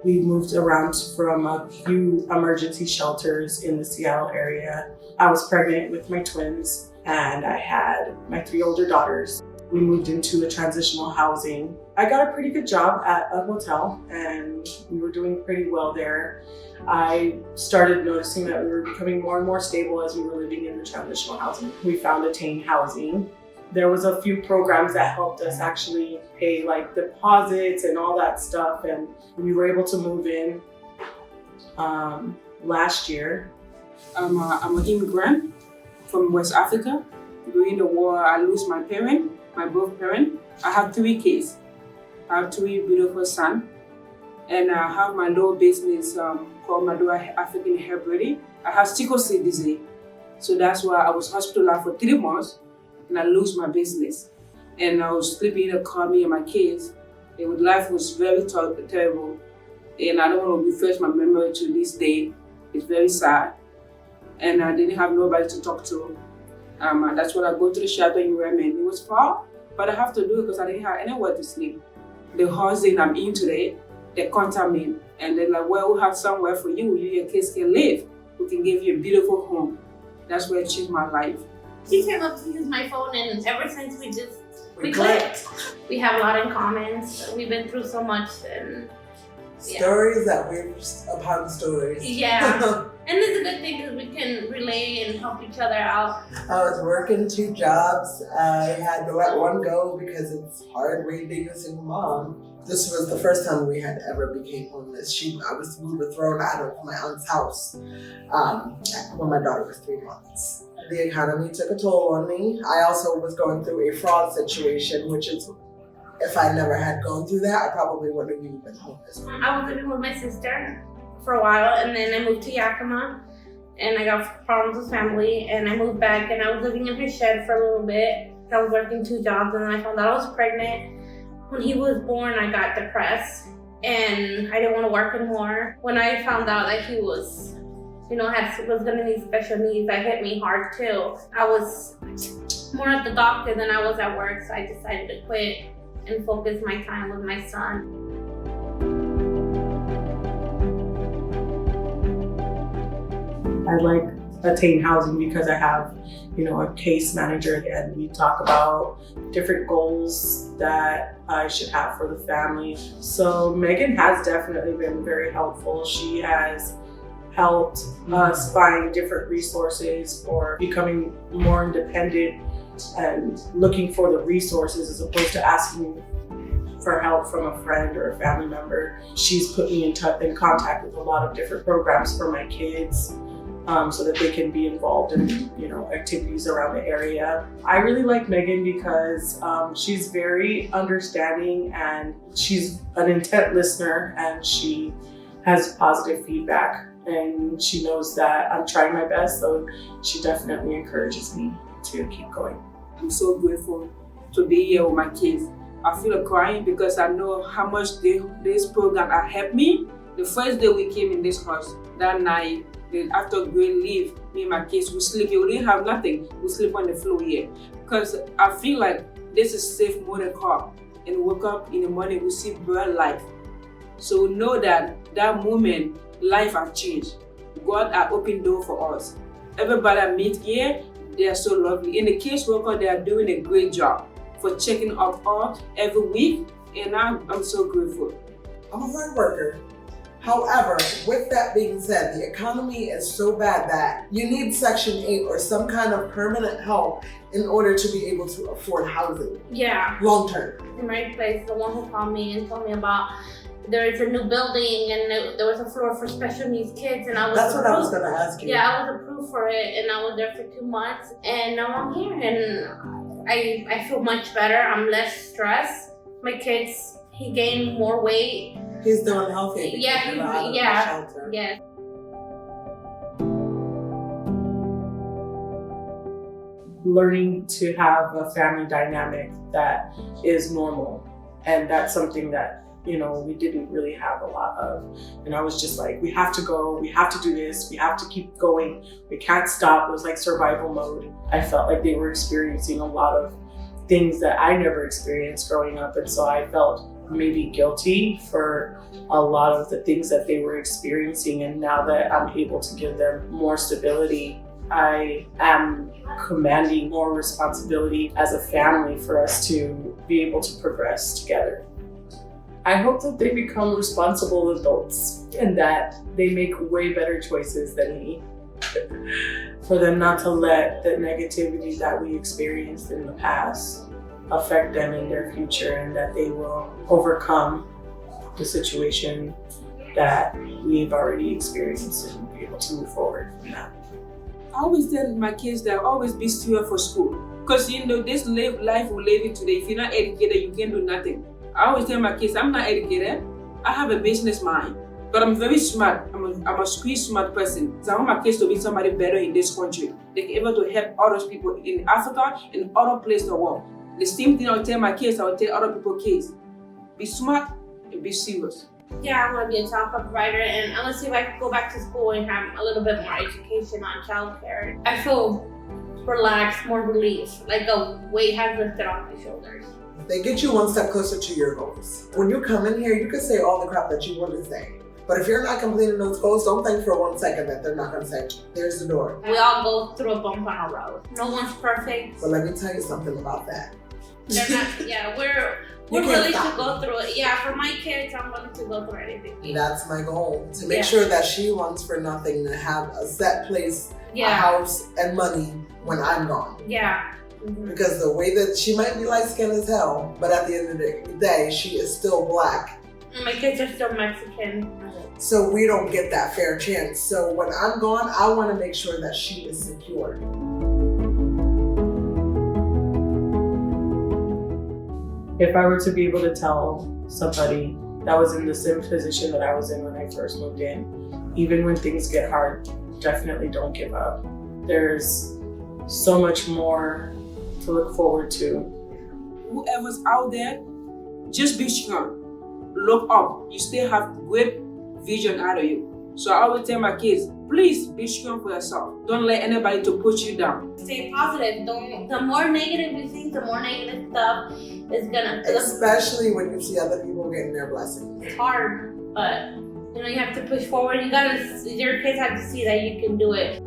We moved around from a few emergency shelters in the Seattle area. I was pregnant with my twins and I had my 3 older daughters. We moved into a transitional housing. I got a pretty good job at a hotel and we were doing pretty well there. I started noticing that we were becoming more and more stable as we were living in the transitional housing. We found Attain housing. There was a few programs that helped us actually pay like deposits and all that stuff, and we were able to move in last year. I'm an immigrant from West Africa. During the war, I lost my both parents. I have 3 kids. I have 3 beautiful sons, and I have my little business called Madua African Hair Braiding. I have sickle cell disease, so that's why I was hospitalized for 3 months. And I lose my business. And I was sleeping in a car, me and my kids. And life was very terrible. And I don't want to refresh my memory to this day. It's very sad. And I didn't have nobody to talk to. That's when I go to the shelter in Redmond. It was far, but I have to do it because I didn't have anywhere to sleep. The housing I'm in today, they contact me. And they're like, well, we have somewhere for you. You and your kids can live. We can give you a beautiful home. That's where it changed my life. He came up to use my phone, and ever since we clicked. We have a lot in common. We've been through so much, and stories that we're upon stories. Yeah, and it's a good thing because we can relate and help each other out. I was working 2 jobs. I had to let one go because it's hard being a single mom. This was the first time we had ever became homeless. We were thrown out of my aunt's house when my daughter was 3 months. The economy took a toll on me. I also was going through a fraud situation, which is, if I never had gone through that, I probably wouldn't have even been homeless. I was living with my sister for a while, and then I moved to Yakima, and I got problems with family, and I moved back, and I was living in her shed for a little bit. I was working 2 jobs, and then I found out I was pregnant. When he was born, I got depressed, and I didn't want to work anymore. When I found out that he was gonna need special needs, that hit me hard too. I was more at the doctor than I was at work, so I decided to quit and focus my time with my son. I like Attain housing because I have, a case manager, and we talk about different goals that I should have for the family. So Megan has definitely been very helpful. She has helped us find different resources for becoming more independent and looking for the resources as opposed to asking for help from a friend or a family member. She's put me in contact with a lot of different programs for my kids so that they can be involved in activities around the area. I really like Megan because she's very understanding and she's an intent listener, and she has positive feedback. And she knows that I'm trying my best, so she definitely encourages me to keep going. I'm so grateful to be here with my kids. I feel like crying because I know how much this program has helped me. The first day we came in this house, that night, after great leave, me and my kids, we sleep here. We didn't have nothing. We sleep on the floor here. Because I feel like this is safe more than car. And we wake up in the morning, we see bird life. So we know that moment, life has changed. God has opened door for us. Everybody I meet here, they are so lovely. In the case worker, they are doing a great job for checking up all every week, and I'm so grateful. I'm a hard worker. However, with that being said, the economy is so bad that you need Section 8 or some kind of permanent help in order to be able to afford housing. Yeah. Long term. In my place, the one who called me and told me about there is a new building and there was a floor for special needs kids, and I was That's approved. what I was going to ask you. Yeah, I was approved for it, and I was there for 2 months, and now I'm here, and I feel much better. I'm less stressed. My kids, he gained more weight. He's doing healthy. Yeah. Learning to have a family dynamic that is normal, and that's something that we didn't really have a lot of. And I was just like, we have to go, we have to do this, we have to keep going, we can't stop. It was like survival mode. I felt like they were experiencing a lot of things that I never experienced growing up, and so I felt maybe guilty for a lot of the things that they were experiencing. And now that I'm able to give them more stability, I am commanding more responsibility as a family for us to be able to progress together. I hope that they become responsible adults and that they make way better choices than me. For them not to let the negativity that we experienced in the past affect them in their future, and that they will overcome the situation that we've already experienced and be able to move forward from that. I always tell my kids that always be serious for school. Because this life we live in today, if you're not educated, you can do nothing. I always tell my kids, I'm not educated. I have a business mind, but I'm very smart. I'm a street smart person. So I want my kids to be somebody better in this country. They're able to help other people in Africa and other places in the world. The same thing I would tell my kids, I would tell other people's kids. Be smart and be serious. Yeah, I want to be a child provider, and I want to see if I can go back to school and have a little bit more education on childcare. I feel relaxed, more relief, like a weight has lifted off my shoulders. They get you one step closer to your goals. When you come in here, you can say all the crap that you want to say. But if you're not completing those goals, don't think for 1 second that they're not going to say, there's the door. We all go through a bump on our road. No one's perfect. But let me tell you something about that. They're not, yeah, we're willing to go through it. Yeah, for my kids, I'm willing to go through anything. That's my goal. To make sure that she wants for nothing to have a set place, a house, and money when I'm gone. Yeah. Mm-hmm. Because the way that she might be light skinned as hell, but at the end of the day, she is still black. And my kids are still Mexican. So we don't get that fair chance. So when I'm gone, I want to make sure that she is secure. If I were to be able to tell somebody that was in the same position that I was in when I first moved in, even when things get hard, definitely don't give up. There's so much more to look forward to. Whoever's out there, just be strong. Look up. You still have great vision out of you. So I always tell my kids, please be strong for yourself. Don't let anybody to put you down. Stay positive. The more negative you think, the more negative stuff is gonna. Especially when you see other people getting their blessings. It's hard, but you have to push forward. Your kids have to see that you can do it.